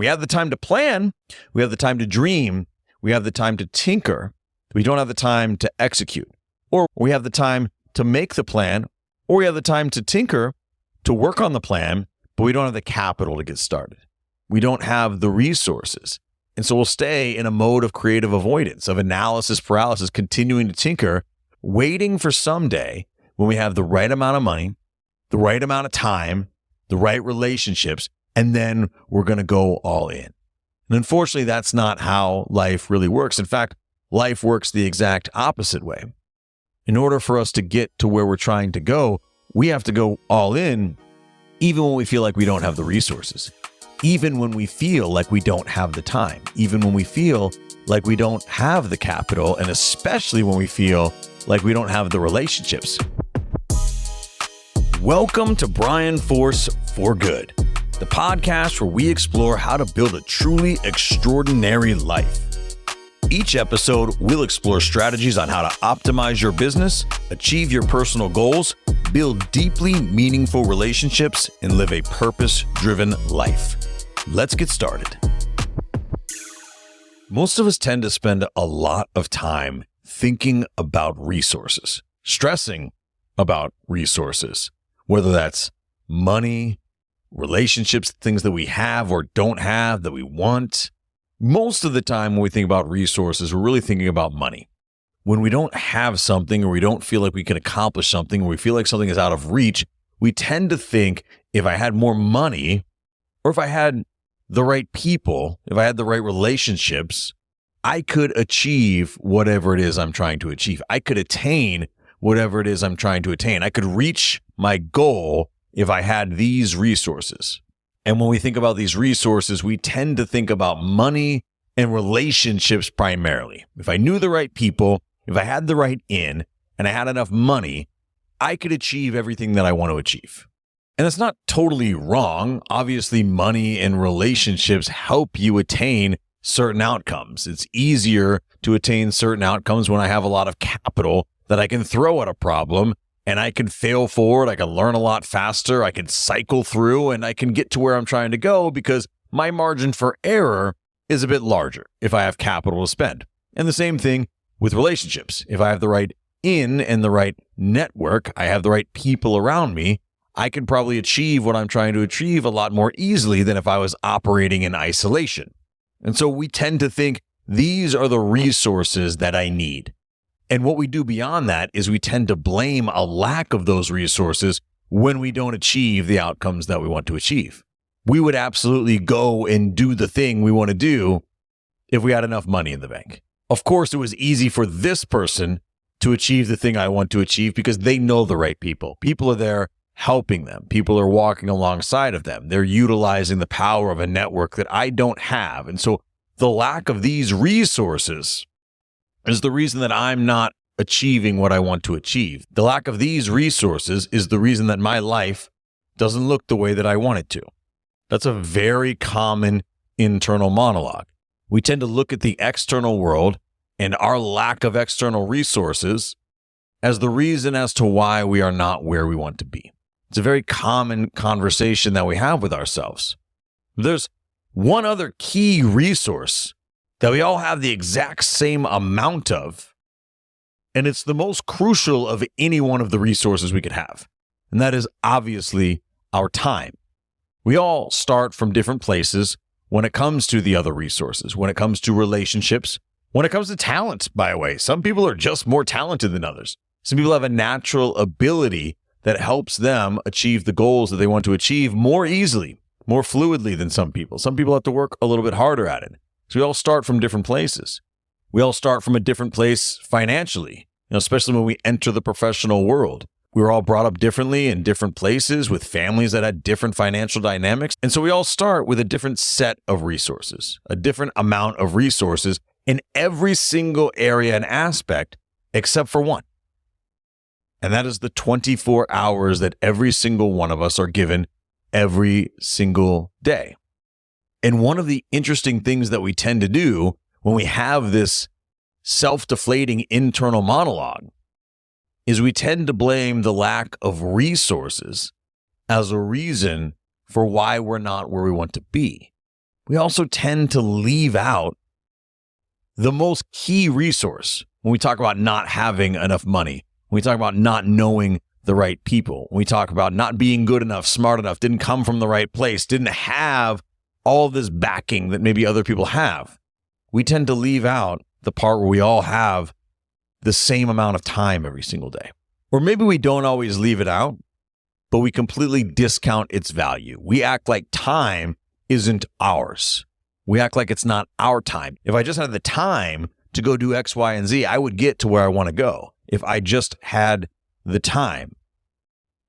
We have the time to plan. We have the time to dream. We have the time to tinker. We don't have the time to execute. Or we have the time to make the plan, or we have the time to tinker, to work on the plan, but we don't have the capital to get started. We don't have the resources. And so we'll stay in a mode of creative avoidance, of analysis paralysis, continuing to tinker, waiting for someday when we have the right amount of money, the right amount of time, the right relationships, and then we're going to go all in. And unfortunately, that's not how life really works. In fact, life works the exact opposite way. In order for us to get to where we're trying to go, we have to go all in, even when we feel like we don't have the resources, even when we feel like we don't have the time, even when we feel like we don't have the capital, and especially when we feel like we don't have the relationships. Welcome to Brian Force for Good, the podcast where we explore how to build a truly extraordinary life. Each episode, we'll explore strategies on how to optimize your business, achieve your personal goals, build deeply meaningful relationships, and live a purpose-driven life. Let's get started. Most of us tend to spend a lot of time thinking about resources, stressing about resources, whether that's money, relationships, things that we have or don't have that we want. Most of the time when we think about resources, we're really thinking about money. When we don't have something or we don't feel like we can accomplish something or we feel like something is out of reach, we tend to think if I had more money or if I had the right people, if I had the right relationships, I could achieve whatever it is I'm trying to achieve. I could attain whatever it is I'm trying to attain. I could reach my goal if I had these resources. And when we think about these resources, we tend to think about money and relationships primarily. If I knew the right people, if I had the right in, and I had enough money, I could achieve everything that I want to achieve. And that's not totally wrong. Obviously, money and relationships help you attain certain outcomes. It's easier to attain certain outcomes when I have a lot of capital that I can throw at a problem and I can fail forward. I can learn a lot faster. I can cycle through and I can get to where I'm trying to go because my margin for error is a bit larger if I have capital to spend. And the same thing with relationships. If I have the right in and the right network, I have the right people around me, I can probably achieve what I'm trying to achieve a lot more easily than if I was operating in isolation. And so we tend to think these are the resources that I need. And what we do beyond that is we tend to blame a lack of those resources when we don't achieve the outcomes that we want to achieve. We would absolutely go and do the thing we want to do if we had enough money in the bank. Of course, it was easy for this person to achieve the thing I want to achieve because they know the right people. People are there helping them. People are walking alongside of them. They're utilizing the power of a network that I don't have. And so the lack of these resources is the reason that I'm not achieving what I want to achieve. The lack of these resources is the reason that my life doesn't look the way that I want it to. That's a very common internal monologue. We tend to look at the external world and our lack of external resources as the reason as to why we are not where we want to be. It's a very common conversation that we have with ourselves. There's one other key resource that we all have the exact same amount of, and it's the most crucial of any one of the resources we could have, and that is obviously our time. We all start from different places when it comes to the other resources, when it comes to relationships, when it comes to talent, by the way. Some people are just more talented than others. Some people have a natural ability that helps them achieve the goals that they want to achieve more easily, more fluidly than some people. Some people have to work a little bit harder at it. So we all start from different places. We all start from a different place financially, especially when we enter the professional world. We were all brought up differently in different places with families that had different financial dynamics. And so we all start with a different set of resources, a different amount of resources in every single area and aspect except for one. And that is the 24 hours that every single one of us are given every single day. And one of the interesting things that we tend to do when we have this self-deflating internal monologue is we tend to blame the lack of resources as a reason for why we're not where we want to be. we also tend to leave out the most key resource when we talk about not having enough money, when we talk about not knowing the right people, when we talk about not being good enough, smart enough, didn't come from the right place, didn't have all this backing that maybe other people have. We tend to leave out the part where we all have the same amount of time every single day. Or maybe we don't always leave it out, but we completely discount its value. We act like time isn't ours. We act like it's not our time. If I just had the time to go do X, Y, and Z, I would get to where I want to go. If I just had the time.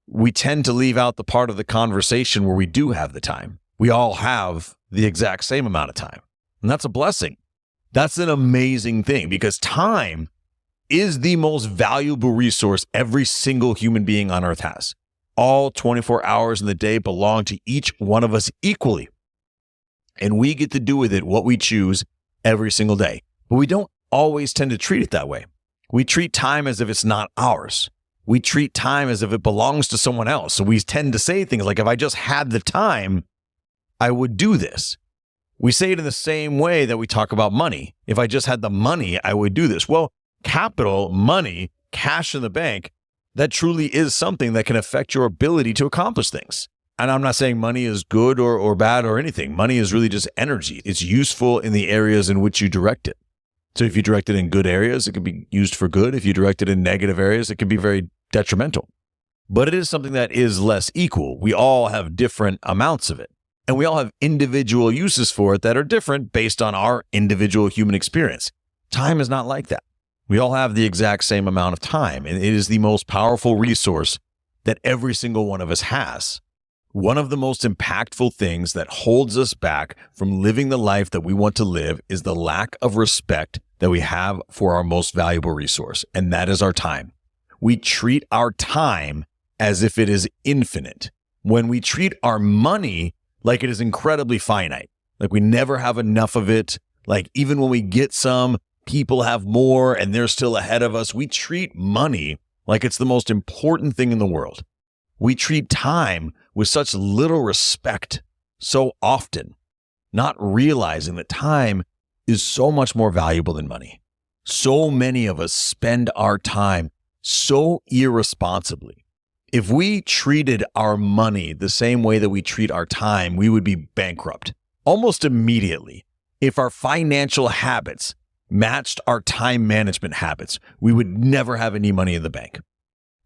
We tend to leave out the part of the conversation where we do have the time. We all have the exact same amount of time. And that's a blessing. That's an amazing thing because time is the most valuable resource every single human being on earth has. All 24 hours in the day belong to each one of us equally. And we get to do with it what we choose every single day. But we don't always tend to treat it that way. We treat time as if it's not ours. We treat time as if it belongs to someone else. So we tend to say things like, if I just had the time, I would do this. We say it in the same way that we talk about money. If I just had the money, I would do this. Well, capital, money, cash in the bank, that truly is something that can affect your ability to accomplish things. And I'm not saying money is good or bad or anything. Money is really just energy. It's useful in the areas in which you direct it. So if you direct it in good areas, it can be used for good. If you direct it in negative areas, it can be very detrimental. But it is something that is less equal. We all have different amounts of it. And we all have individual uses for it that are different based on our individual human experience. Time is not like that. We all have the exact same amount of time, and it is the most powerful resource that every single one of us has. One of the most impactful things that holds us back from living the life that we want to live is the lack of respect that we have for our most valuable resource, and that is our time. We treat our time as if it is infinite, when we treat our money like it is incredibly finite, like we never have enough of it, like even when we get some, people have more and they're still ahead of us. We treat money like it's the most important thing in the world. We treat time with such little respect so often, not realizing that time is so much more valuable than money. So many of us spend our time so irresponsibly. If we treated our money the same way that we treat our time, we would be bankrupt almost immediately. If our financial habits matched our time management habits, we would never have any money in the bank.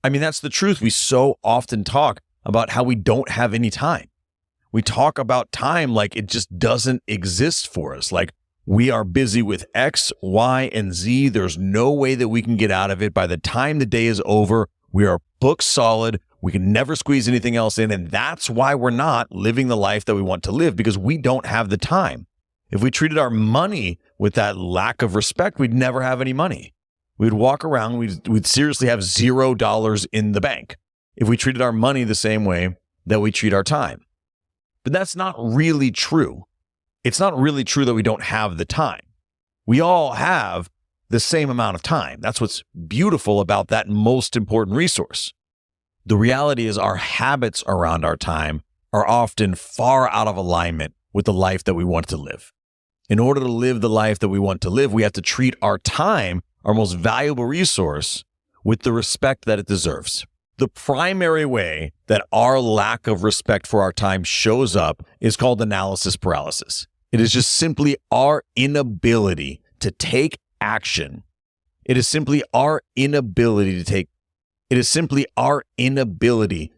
I mean, that's the truth. We so often talk about how we don't have any time. We talk about time like it just doesn't exist for us. Like we are busy with X, Y, and Z. There's no way that we can get out of it. By the time the day is over, we are booked solid. We can never squeeze anything else in. And that's why we're not living the life that we want to live, because we don't have the time. If we treated our money with that lack of respect, we'd never have any money. We'd walk around, we'd seriously have $0 in the bank if we treated our money the same way that we treat our time. But that's not really true. It's not really true that we don't have the time. We all have the same amount of time. That's what's beautiful about that most important resource. The reality is our habits around our time are often far out of alignment with the life that we want to live. In order to live the life that we want to live, we have to treat our time, our most valuable resource, with the respect that it deserves. The primary way that our lack of respect for our time shows up is called analysis paralysis. It is just simply our inability to take action. It is simply our inability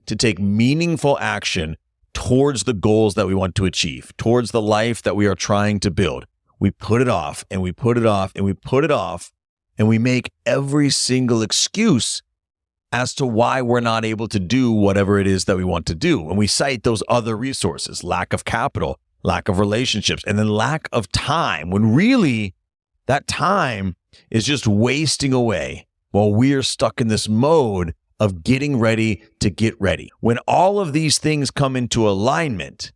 to take meaningful action towards the goals that we want to achieve, towards the life that we are trying to build. We put it off and we put it off and we put it off, and we make every single excuse as to why we're not able to do whatever it is that we want to do. And we cite those other resources: lack of capital, lack of relationships, and then lack of time, when really that time is just wasting away while we're stuck in this mode of getting ready to get ready. When all of these things come into alignment,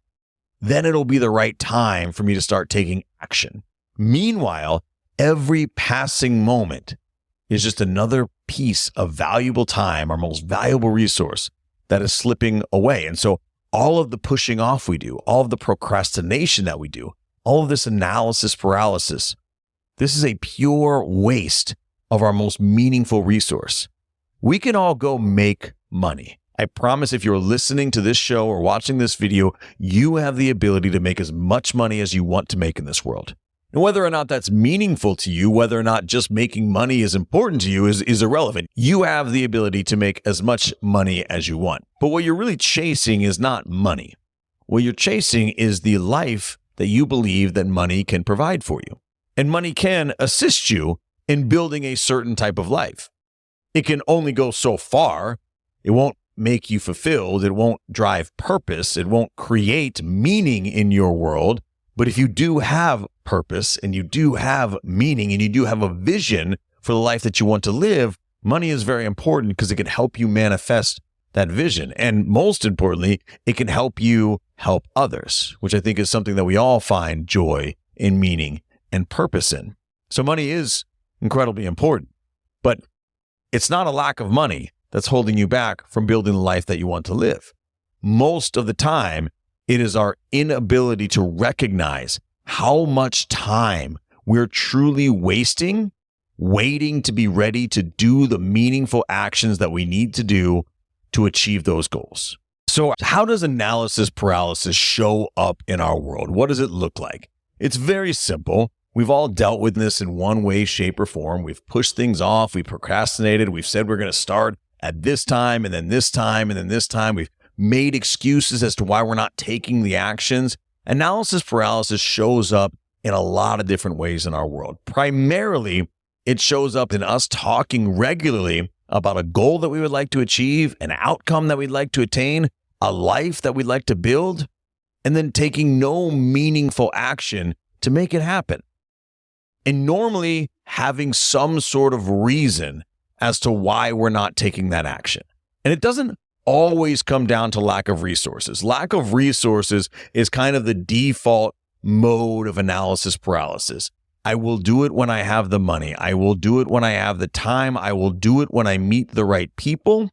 then it'll be the right time for me to start taking action. Meanwhile, every passing moment is just another piece of valuable time, our most valuable resource, that is slipping away. And so all of the pushing off we do, all of the procrastination that we do, all of this analysis paralysis, this is a pure waste of our most meaningful resource. We can all go make money. I promise if you're listening to this show or watching this video, you have the ability to make as much money as you want to make in this world. And whether or not that's meaningful to you, whether or not just making money is important to you is irrelevant. You have the ability to make as much money as you want. But what you're really chasing is not money. What you're chasing is the life that you believe that money can provide for you. And money can assist you in building a certain type of life. It can only go so far. It won't make you fulfilled. It won't drive purpose. It won't create meaning in your world. But if you do have purpose and you do have meaning and you do have a vision for the life that you want to live, money is very important because it can help you manifest that vision. And most importantly, it can help you help others, which I think is something that we all find joy and meaning and purpose in. So money is incredibly important, but it's not a lack of money that's holding you back from building the life that you want to live. Most of the time, it is our inability to recognize how much time we're truly wasting, waiting to be ready to do the meaningful actions that we need to do to achieve those goals. So how does analysis paralysis show up in our world? What does it look like? It's very simple. We've all dealt with this in one way, shape, or form. We've pushed things off. We've procrastinated. We've said we're going to start at this time and then this time and then this time. We've made excuses as to why we're not taking the actions. Analysis paralysis shows up in a lot of different ways in our world. Primarily, it shows up in us talking regularly about a goal that we would like to achieve, an outcome that we'd like to attain, a life that we'd like to build, and then taking no meaningful action to make it happen. And normally having some sort of reason as to why we're not taking that action. And it doesn't always come down to lack of resources. Lack of resources is kind of the default mode of analysis paralysis. I will do it when I have the money. I will do it when I have the time. I will do it when I meet the right people.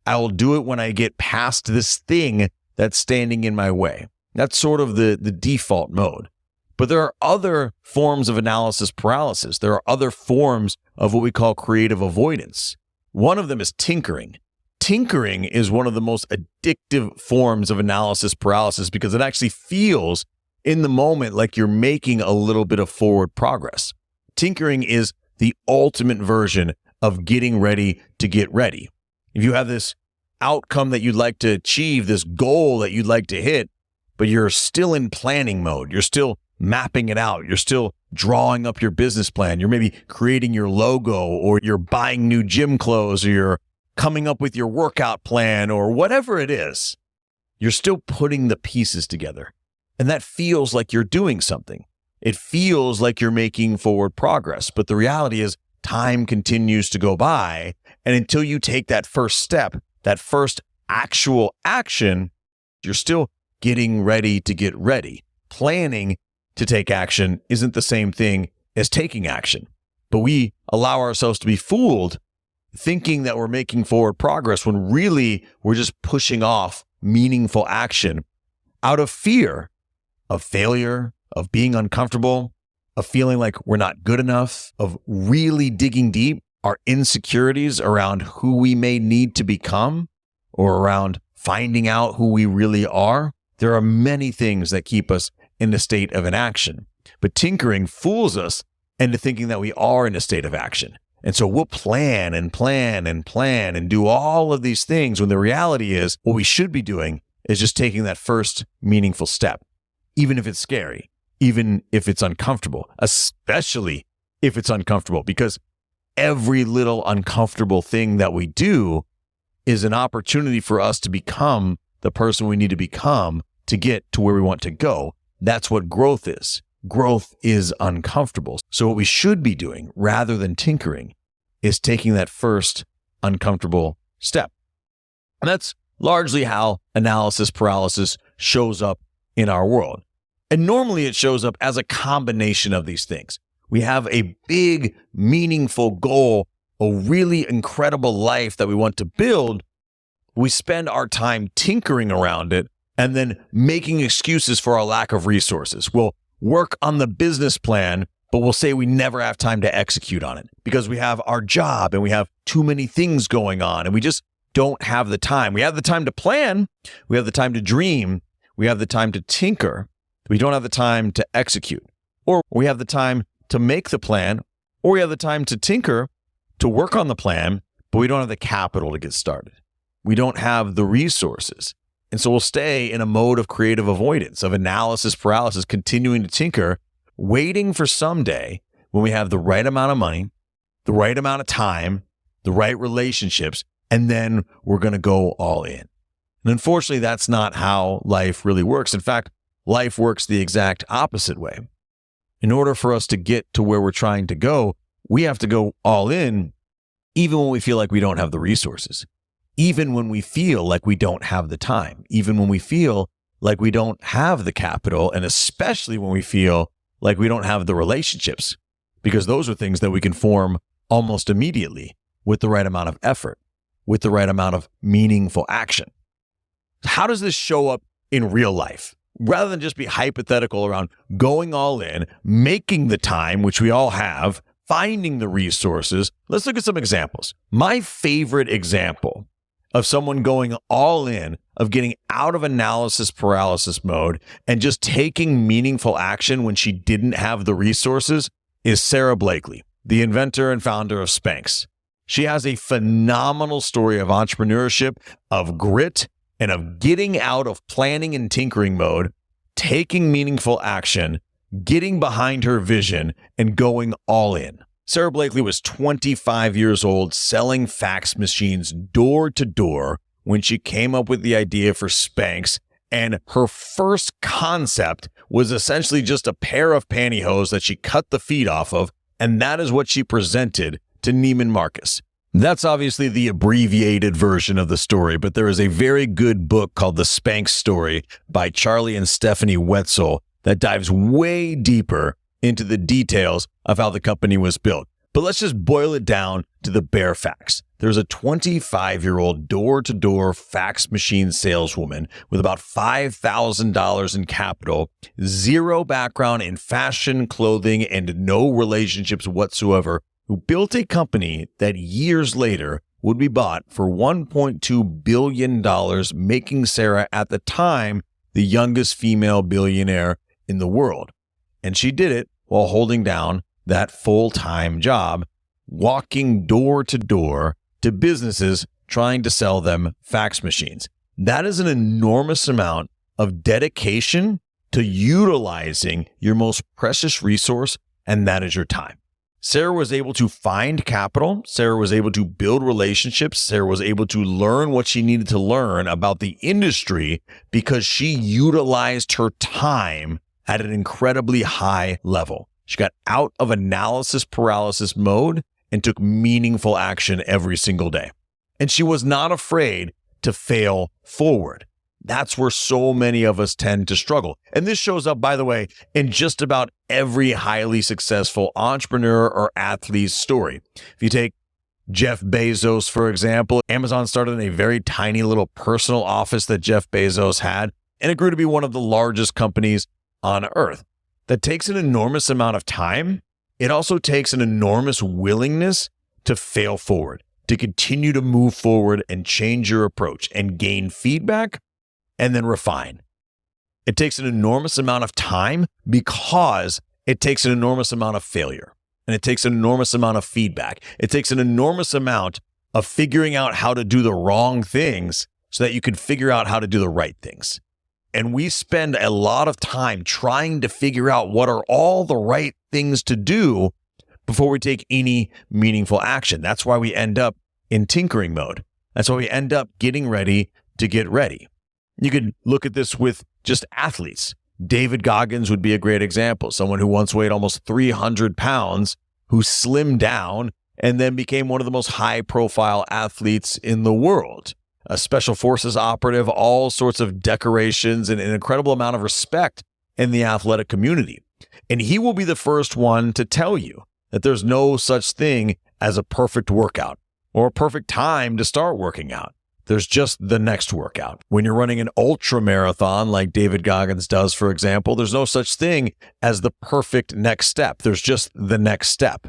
I will do it when I get past this thing that's standing in my way. That's sort of the default mode. But there are other forms of analysis paralysis. There are other forms of what we call creative avoidance. One of them is tinkering. Tinkering is one of the most addictive forms of analysis paralysis because it actually feels in the moment like you're making a little bit of forward progress. Tinkering is the ultimate version of getting ready to get ready. If you have this outcome that you'd like to achieve, this goal that you'd like to hit, but you're still in planning mode, you're still mapping it out, you're still drawing up your business plan, you're maybe creating your logo, or you're buying new gym clothes, or you're coming up with your workout plan, or whatever it is, you're still putting the pieces together. And that feels like you're doing something. It feels like you're making forward progress. But the reality is time continues to go by. And until you take that first step, that first actual action, you're still getting ready to get ready. Planning to take action isn't the same thing as taking action. But we allow ourselves to be fooled thinking that we're making forward progress when really we're just pushing off meaningful action out of fear of failure, of being uncomfortable, of feeling like we're not good enough, of really digging deep our insecurities around who we may need to become or around finding out who we really are. There are many things that keep us in a state of inaction, but tinkering fools us into thinking that we are in a state of action. And so we'll plan and plan and plan and do all of these things when the reality is what we should be doing is just taking that first meaningful step, even if it's scary, even if it's uncomfortable, especially if it's uncomfortable, because every little uncomfortable thing that we do is an opportunity for us to become the person we need to become to get to where we want to go. That's what growth is. Growth is uncomfortable. So what we should be doing rather than tinkering is taking that first uncomfortable step. And that's largely how analysis paralysis shows up in our world. And normally it shows up as a combination of these things. We have a big, meaningful goal, a really incredible life that we want to build. We spend our time tinkering around it and then making excuses for our lack of resources. We'll work on the business plan, but we'll say we never have time to execute on it because we have our job and we have too many things going on and we just don't have the time. We have the time to plan. We have the time to dream. We have the time to tinker. We don't have the time to execute. Or we have the time to make the plan, or we have the time to tinker, to work on the plan, but we don't have the capital to get started. We don't have the resources. And so we'll stay in a mode of creative avoidance, of analysis paralysis, continuing to tinker, waiting for someday when we have the right amount of money, the right amount of time, the right relationships, and then we're going to go all in. And unfortunately, that's not how life really works. In fact, life works the exact opposite way. In order for us to get to where we're trying to go, we have to go all in, even when we feel like we don't have the resources, even when we feel like we don't have the time, even when we feel like we don't have the capital, and especially when we feel like we don't have the relationships, because those are things that we can form almost immediately with the right amount of effort, with the right amount of meaningful action. How does this show up in real life? Rather than just be hypothetical around going all in, making the time, which we all have, finding the resources, let's look at some examples. My favorite example of someone going all in, of getting out of analysis paralysis mode and just taking meaningful action when she didn't have the resources, is Sarah Blakely, the inventor and founder of Spanx. She has a phenomenal story of entrepreneurship, of grit, and of getting out of planning and tinkering mode, taking meaningful action, getting behind her vision, and going all in. Sarah Blakely was 25 years old, selling fax machines door to door when she came up with the idea for Spanx, and her first concept was essentially just a pair of pantyhose that she cut the feet off of, and that is what she presented to Neiman Marcus. That's obviously the abbreviated version of the story, but there is a very good book called The Spanx Story by Charlie and Stephanie Wetzel that dives way deeper into the details of how the company was built. But let's just boil it down to the bare facts. There's a 25-year-old door-to-door fax machine saleswoman with about $5,000 in capital, zero background in fashion, clothing, and no relationships whatsoever, who built a company that years later would be bought for $1.2 billion, making Sarah at the time the youngest female billionaire in the world. And she did it while holding down that full-time job, walking door to door to businesses trying to sell them fax machines. That is an enormous amount of dedication to utilizing your most precious resource, and that is your time. Sarah was able to find capital. Sarah was able to build relationships. Sarah was able to learn what she needed to learn about the industry because she utilized her time at an incredibly high level. She got out of analysis paralysis mode and took meaningful action every single day. And she was not afraid to fail forward. That's where so many of us tend to struggle. And this shows up, by the way, in just about every highly successful entrepreneur or athlete's story. If you take Jeff Bezos, for example, Amazon started in a very tiny little personal office that Jeff Bezos had, and it grew to be one of the largest companies on earth. That takes an enormous amount of time. It also takes an enormous willingness to fail forward, to continue to move forward and change your approach and gain feedback and then refine. It takes an enormous amount of time because it takes an enormous amount of failure, and it takes an enormous amount of feedback. It takes an enormous amount of figuring out how to do the wrong things so that you can figure out how to do the right things. And we spend a lot of time trying to figure out what are all the right things to do before we take any meaningful action. That's why we end up in tinkering mode. That's why we end up getting ready to get ready. You could look at this with just athletes. David Goggins would be a great example. Someone who once weighed almost 300 pounds, who slimmed down and then became one of the most high-profile athletes in the world. A special forces operative, all sorts of decorations, and an incredible amount of respect in the athletic community. And he will be the first one to tell you that there's no such thing as a perfect workout or a perfect time to start working out. There's just the next workout. When you're running an ultra marathon like David Goggins does, for example, there's no such thing as the perfect next step. There's just the next step.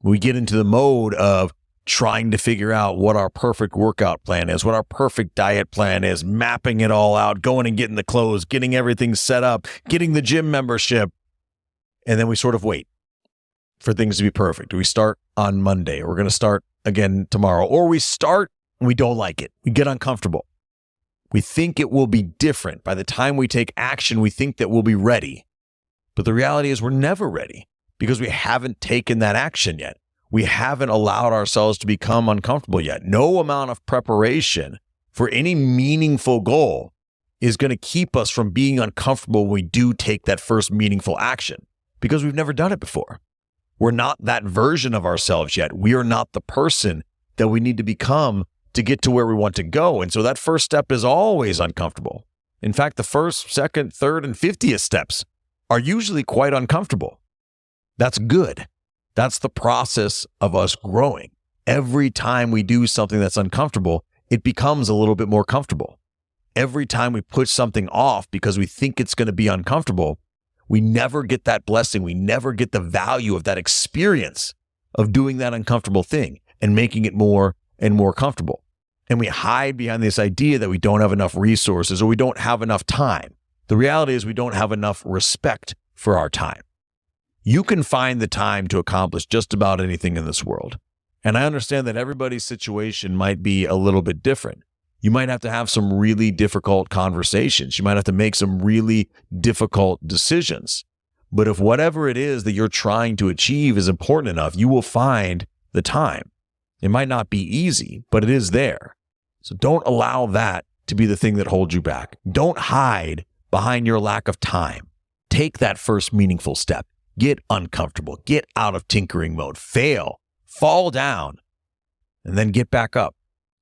We get into the mode of trying to figure out what our perfect workout plan is, what our perfect diet plan is, mapping it all out, going and getting the clothes, getting everything set up, getting the gym membership. And then we sort of wait for things to be perfect. We start on Monday, or we're going to start again tomorrow, or we start and we don't like it. We get uncomfortable. We think it will be different. By the time we take action, we think that we'll be ready. But the reality is we're never ready because we haven't taken that action yet. We haven't allowed ourselves to become uncomfortable yet. No amount of preparation for any meaningful goal is going to keep us from being uncomfortable when we do take that first meaningful action because we've never done it before. We're not that version of ourselves yet. We are not the person that we need to become to get to where we want to go. And so that first step is always uncomfortable. In fact, the first, second, third, and 50th steps are usually quite uncomfortable. That's good. That's the process of us growing. Every time we do something that's uncomfortable, it becomes a little bit more comfortable. Every time we push something off because we think it's going to be uncomfortable, we never get that blessing. We never get the value of that experience of doing that uncomfortable thing and making it more and more comfortable. And we hide behind this idea that we don't have enough resources or we don't have enough time. The reality is we don't have enough respect for our time. You can find the time to accomplish just about anything in this world. And I understand that everybody's situation might be a little bit different. You might have to have some really difficult conversations. You might have to make some really difficult decisions. But if whatever it is that you're trying to achieve is important enough, you will find the time. It might not be easy, but it is there. So don't allow that to be the thing that holds you back. Don't hide behind your lack of time. Take that first meaningful step. Get uncomfortable. Get out of tinkering mode. Fail. Fall down. And then get back up.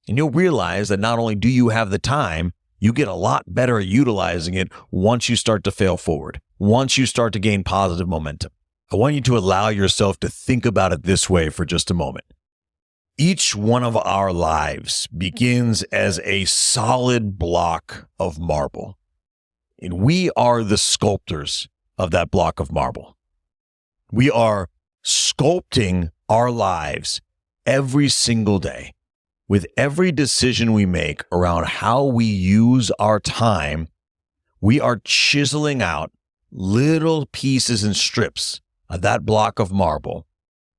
And you'll realize that not only do you have the time, you get a lot better at utilizing it once you start to fail forward, once you start to gain positive momentum. I want you to allow yourself to think about it this way for just a moment. Each one of our lives begins as a solid block of marble, and we are the sculptors of that block of marble. We are sculpting our lives every single day. With every decision we make around how we use our time, we are chiseling out little pieces and strips of that block of marble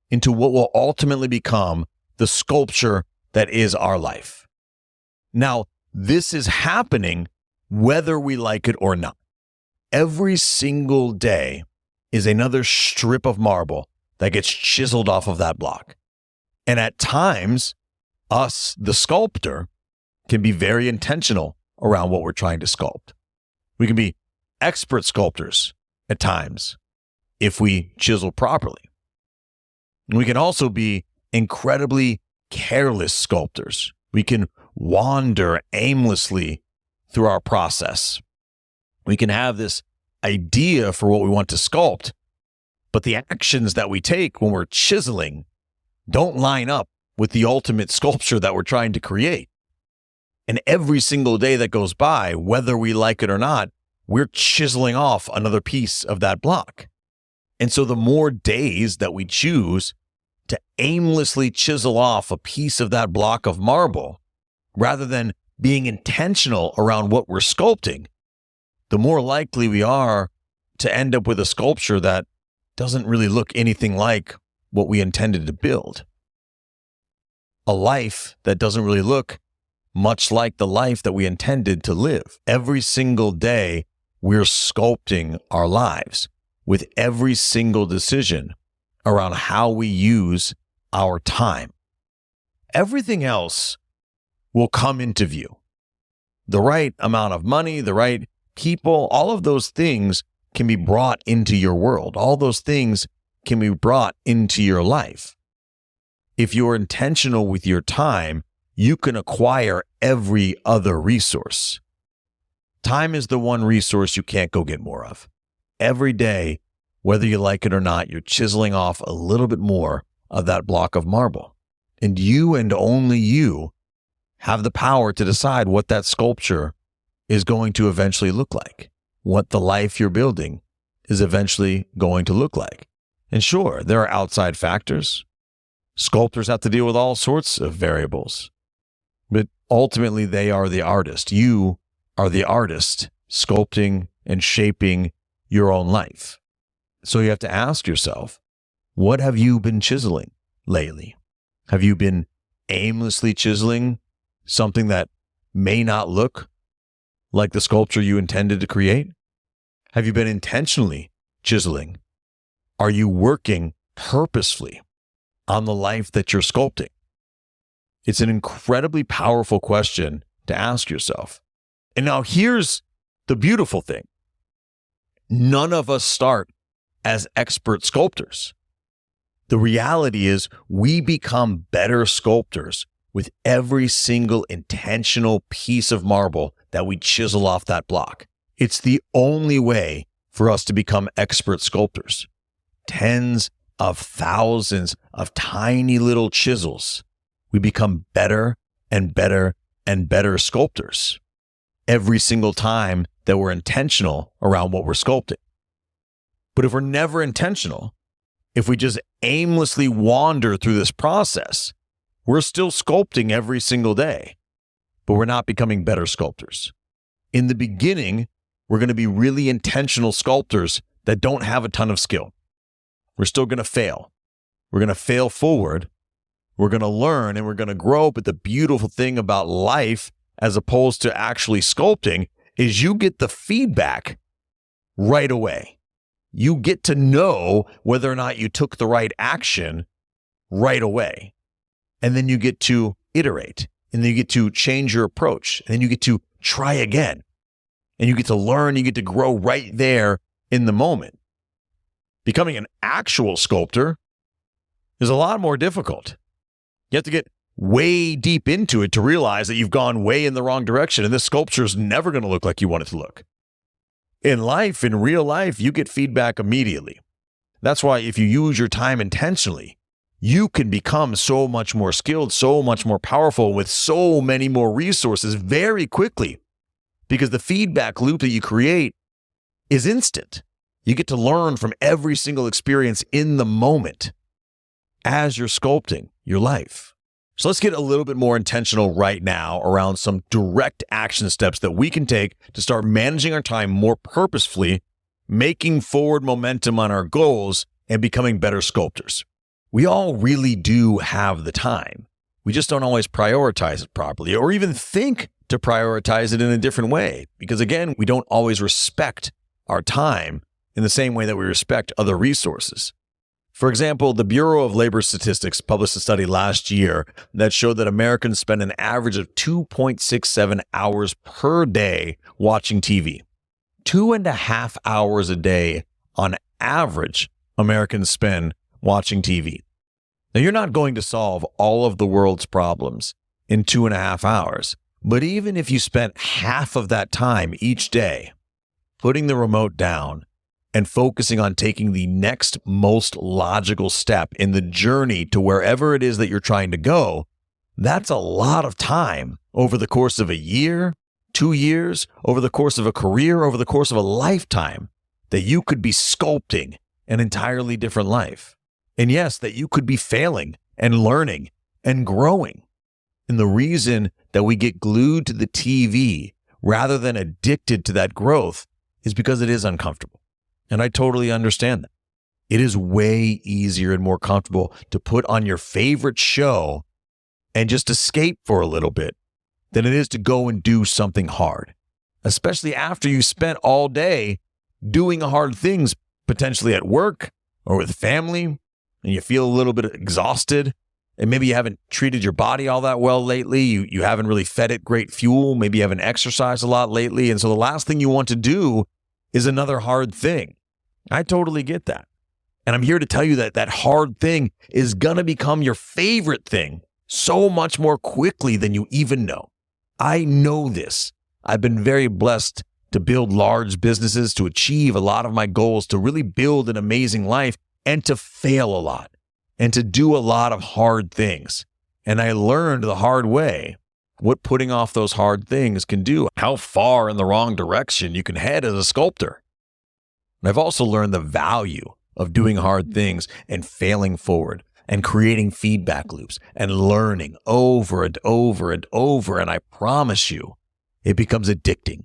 into what will ultimately become the sculpture that is our life. Now, this is happening whether we like it or not. Every single day is another strip of marble that gets chiseled off of that block. And at times, us, the sculptor, can be very intentional around what we're trying to sculpt. We can be expert sculptors at times if we chisel properly. And we can also be incredibly careless sculptors. We can wander aimlessly through our process. We can have this idea for what we want to sculpt, but the actions that we take when we're chiseling don't line up with the ultimate sculpture that we're trying to create. And every single day that goes by, whether we like it or not, we're chiseling off another piece of that block. And so the more days that we choose to aimlessly chisel off a piece of that block of marble, rather than being intentional around what we're sculpting, the more likely we are to end up with a sculpture that doesn't really look anything like what we intended to build. A life that doesn't really look much like the life that we intended to live. Every single day, we're sculpting our lives with every single decision around how we use our time. Everything else will come into view. The right amount of money, the right people, all of those things can be brought into your world. All those things can be brought into your life. If you're intentional with your time, you can acquire every other resource. Time is the one resource you can't go get more of. Every day, whether you like it or not, you're chiseling off a little bit more of that block of marble. And you and only you have the power to decide what that sculpture is going to eventually look like, what the life you're building is eventually going to look like. And sure, there are outside factors. Sculptors have to deal with all sorts of variables, but ultimately they are the artist. You are the artist sculpting and shaping your own life. So you have to ask yourself, what have you been chiseling lately? Have you been aimlessly chiseling something that may not look like the sculpture you intended to create? Have you been intentionally chiseling? Are you working purposefully on the life that you're sculpting? It's an incredibly powerful question to ask yourself. And now here's the beautiful thing. None of us start as expert sculptors. The reality is we become better sculptors with every single intentional piece of marble that we chisel off that block. It's the only way for us to become expert sculptors. Tens of thousands of tiny little chisels. We become better and better and better sculptors every single time that we're intentional around what we're sculpting. But if we're never intentional, if we just aimlessly wander through this process, we're still sculpting every single day, but we're not becoming better sculptors. In the beginning, we're going to be really intentional sculptors that don't have a ton of skill. We're still going to fail. We're going to fail forward. We're going to learn and we're going to grow. But the beautiful thing about life, as opposed to actually sculpting, is you get the feedback right away. You get to know whether or not you took the right action right away. And then you get to iterate. And then you get to change your approach. And then you get to try again. And you get to learn. You get to grow right there in the moment. Becoming an actual sculptor is a lot more difficult. You have to get way deep into it to realize that you've gone way in the wrong direction. And this sculpture is never going to look like you want it to look. In life, in real life, you get feedback immediately. That's why if you use your time intentionally, you can become so much more skilled, so much more powerful with so many more resources very quickly, because the feedback loop that you create is instant. You get to learn from every single experience in the moment as you're sculpting your life. So let's get a little bit more intentional right now around some direct action steps that we can take to start managing our time more purposefully, making forward momentum on our goals, and becoming better sculptors. We all really do have the time. We just don't always prioritize it properly or even think to prioritize it in a different way. Because again, we don't always respect our time in the same way that we respect other resources. For example, the Bureau of Labor Statistics published a study last year that showed that Americans spend an average of 2.67 hours per day watching TV. 2.5 hours a day on average Americans spend watching TV. Now, you're not going to solve all of the world's problems in 2.5 hours, but even if you spent half of that time each day putting the remote down and focusing on taking the next most logical step in the journey to wherever it is that you're trying to go, that's a lot of time over the course of a year, 2 years, over the course of a career, over the course of a lifetime, that you could be sculpting an entirely different life. And yes, that you could be failing and learning and growing. And the reason that we get glued to the TV rather than addicted to that growth is because it is uncomfortable. And I totally understand that. It is way easier and more comfortable to put on your favorite show and just escape for a little bit than it is to go and do something hard, especially after you spent all day doing hard things, potentially at work or with family, and you feel a little bit exhausted, and maybe you haven't treated your body all that well lately. You haven't really fed it great fuel. Maybe you haven't exercised a lot lately. And so the last thing you want to do is another hard thing. I totally get that. And I'm here to tell you that that hard thing is going to become your favorite thing so much more quickly than you even know. I know this. I've been very blessed to build large businesses, to achieve a lot of my goals, to really build an amazing life, and to fail a lot, and to do a lot of hard things. And I learned the hard way what putting off those hard things can do, how far in the wrong direction you can head as a sculptor. And I've also learned the value of doing hard things and failing forward and creating feedback loops and learning over and over and over. And I promise you, it becomes addicting.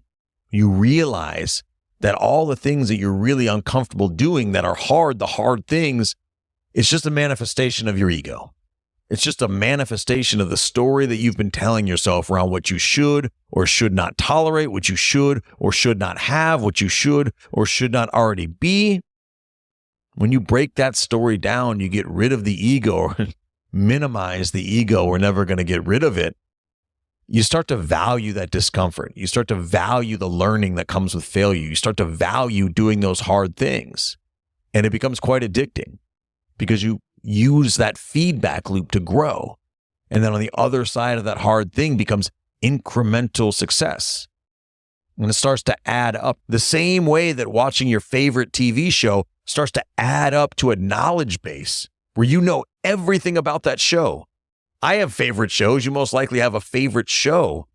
You realize that all the things that you're really uncomfortable doing that are hard, the hard things, it's just a manifestation of your ego. It's just a manifestation of the story that you've been telling yourself around what you should or should not tolerate, what you should or should not have, what you should or should not already be. When you break that story down, you get rid of the ego or minimize the ego. We're never going to get rid of it. You start to value that discomfort. You start to value the learning that comes with failure. You start to value doing those hard things. And it becomes quite addicting because you use that feedback loop to grow. And then on the other side of that hard thing becomes incremental success. And it starts to add up the same way that watching your favorite TV show starts to add up to a knowledge base where you know everything about that show. I have favorite shows. You most likely have a favorite show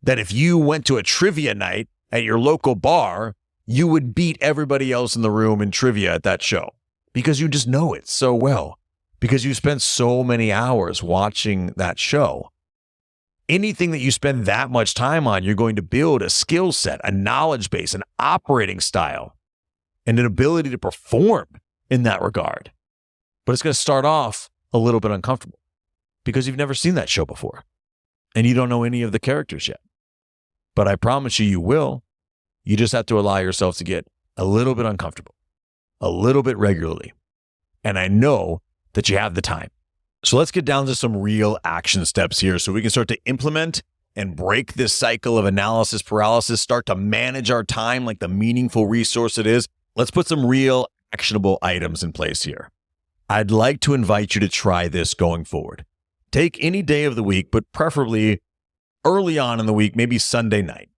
that if you went to a trivia night at your local bar, you would beat everybody else in the room in trivia at that show because you just know it so well, because you spent so many hours watching that show. Anything that you spend that much time on, you're going to build a skill set, a knowledge base, an operating style, and an ability to perform in that regard. But it's going to start off a little bit uncomfortable because you've never seen that show before and you don't know any of the characters yet. But I promise you, you will. You just have to allow yourself to get a little bit uncomfortable, a little bit regularly. And I know that you have the time. So let's get down to some real action steps here so we can start to implement and break this cycle of analysis paralysis, start to manage our time like the meaningful resource it is. Let's put some real actionable items in place here. I'd like to invite you to try this going forward. Take any day of the week, but preferably early on in the week, maybe Sunday night.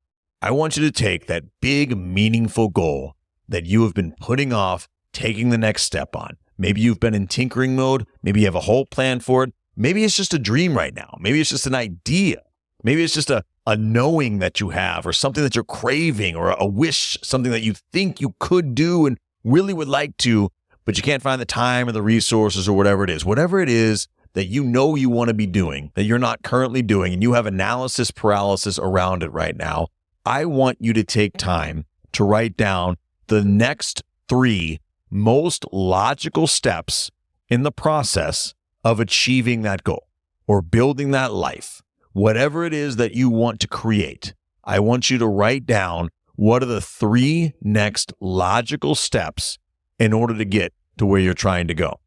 I want you to take that big, meaningful goal that you have been putting off taking the next step on. Maybe you've been in tinkering mode. Maybe you have a whole plan for it. Maybe it's just a dream right now. Maybe it's just an idea. Maybe it's just a knowing that you have or something that you're craving or a wish, something that you think you could do and really would like to, but you can't find the time or the resources or whatever it is. Whatever it is that you know you want to be doing, that you're not currently doing, and you have analysis paralysis around it right now, I want you to take time to write down the next 3 most logical steps in the process of achieving that goal or building that life. Whatever it is that you want to create, I want you to write down what are the 3 next logical steps in order to get to where you're trying to go.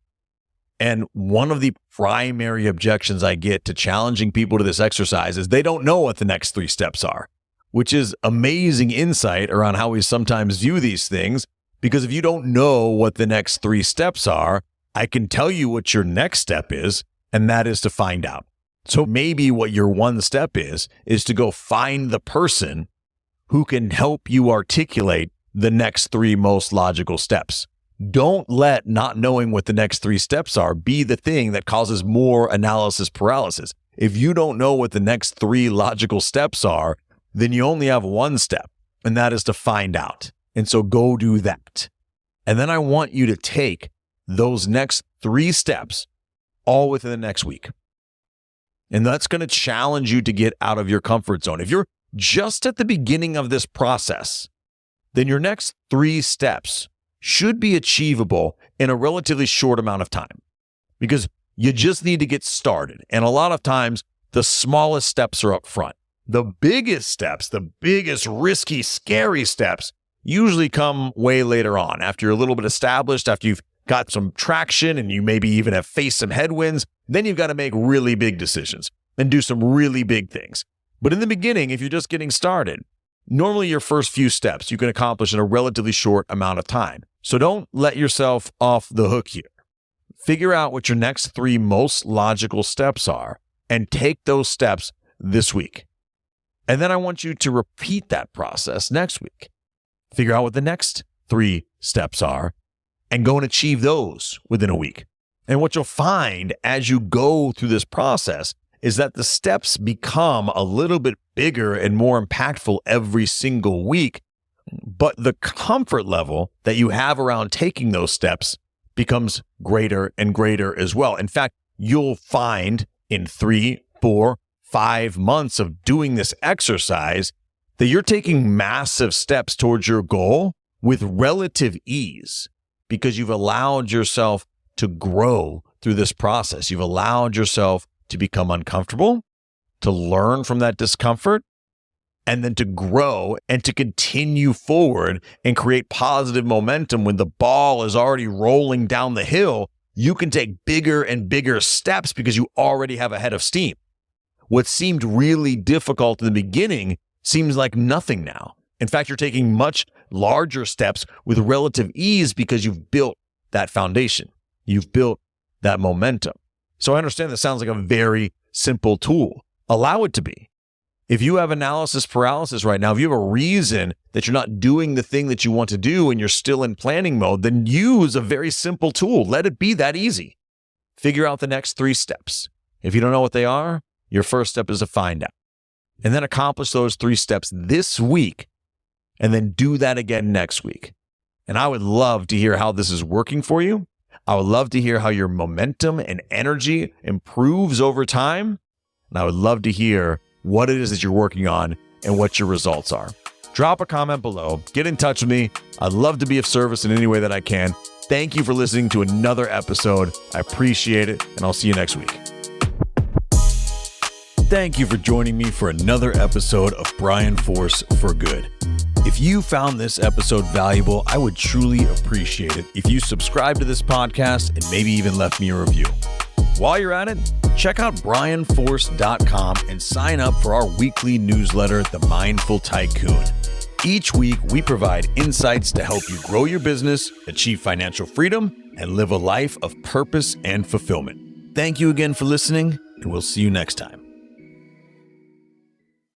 And one of the primary objections I get to challenging people to this exercise is they don't know what the next 3 steps are, which is amazing insight around how we sometimes view these things. Because if you don't know what the next 3 steps are, I can tell you what your next step is, and that is to find out. So maybe what your 1 step is to go find the person who can help you articulate the next 3 most logical steps. Don't let not knowing what the next 3 steps are be the thing that causes more analysis paralysis. If you don't know what the next 3 logical steps are, then you only have 1 step, and that is to find out. And so go do that. And then I want you to take those next 3 steps all within the next week. And that's going to challenge you to get out of your comfort zone. If you're just at the beginning of this process, then your next 3 steps should be achievable in a relatively short amount of time because you just need to get started. And a lot of times, the smallest steps are up front. The biggest steps, the biggest risky, scary steps usually come way later on after you're a little bit established, after you've got some traction and you maybe even have faced some headwinds. Then you've got to make really big decisions and do some really big things. But in the beginning, if you're just getting started, normally your first few steps you can accomplish in a relatively short amount of time. So don't let yourself off the hook here. Figure out what your next 3 most logical steps are and take those steps this week. And then I want you to repeat that process next week. Figure out what the next 3 steps are and go and achieve those within a week. And what you'll find as you go through this process is that the steps become a little bit bigger and more impactful every single week, but the comfort level that you have around taking those steps becomes greater and greater as well. In fact, you'll find in 3, 4, 5 months of doing this exercise that you're taking massive steps towards your goal with relative ease because you've allowed yourself to grow through this process. You've allowed yourself to become uncomfortable, to learn from that discomfort, and then to grow and to continue forward and create positive momentum. When the ball is already rolling down the hill, you can take bigger and bigger steps because you already have a head of steam. What seemed really difficult in the beginning seems like nothing now. In fact, you're taking much larger steps with relative ease because you've built that foundation. You've built that momentum. So I understand that sounds like a very simple tool. Allow it to be. If you have analysis paralysis right now, if you have a reason that you're not doing the thing that you want to do and you're still in planning mode, then use a very simple tool. Let it be that easy. Figure out the next 3 steps. If you don't know what they are, your first step is to find out. And then accomplish those 3 steps this week, and then do that again next week. And I would love to hear how this is working for you. I would love to hear how your momentum and energy improves over time. And I would love to hear what it is that you're working on and what your results are. Drop a comment below. Get in touch with me. I'd love to be of service in any way that I can. Thank you for listening to another episode. I appreciate it, and I'll see you next week. Thank you for joining me for another episode of Brian Force for Good. If you found this episode valuable, I would truly appreciate it if you subscribe to this podcast and maybe even left me a review. While you're at it, check out brianforce.com and sign up for our weekly newsletter, The Mindful Tycoon. Each week, we provide insights to help you grow your business, achieve financial freedom, and live a life of purpose and fulfillment. Thank you again for listening, and we'll see you next time.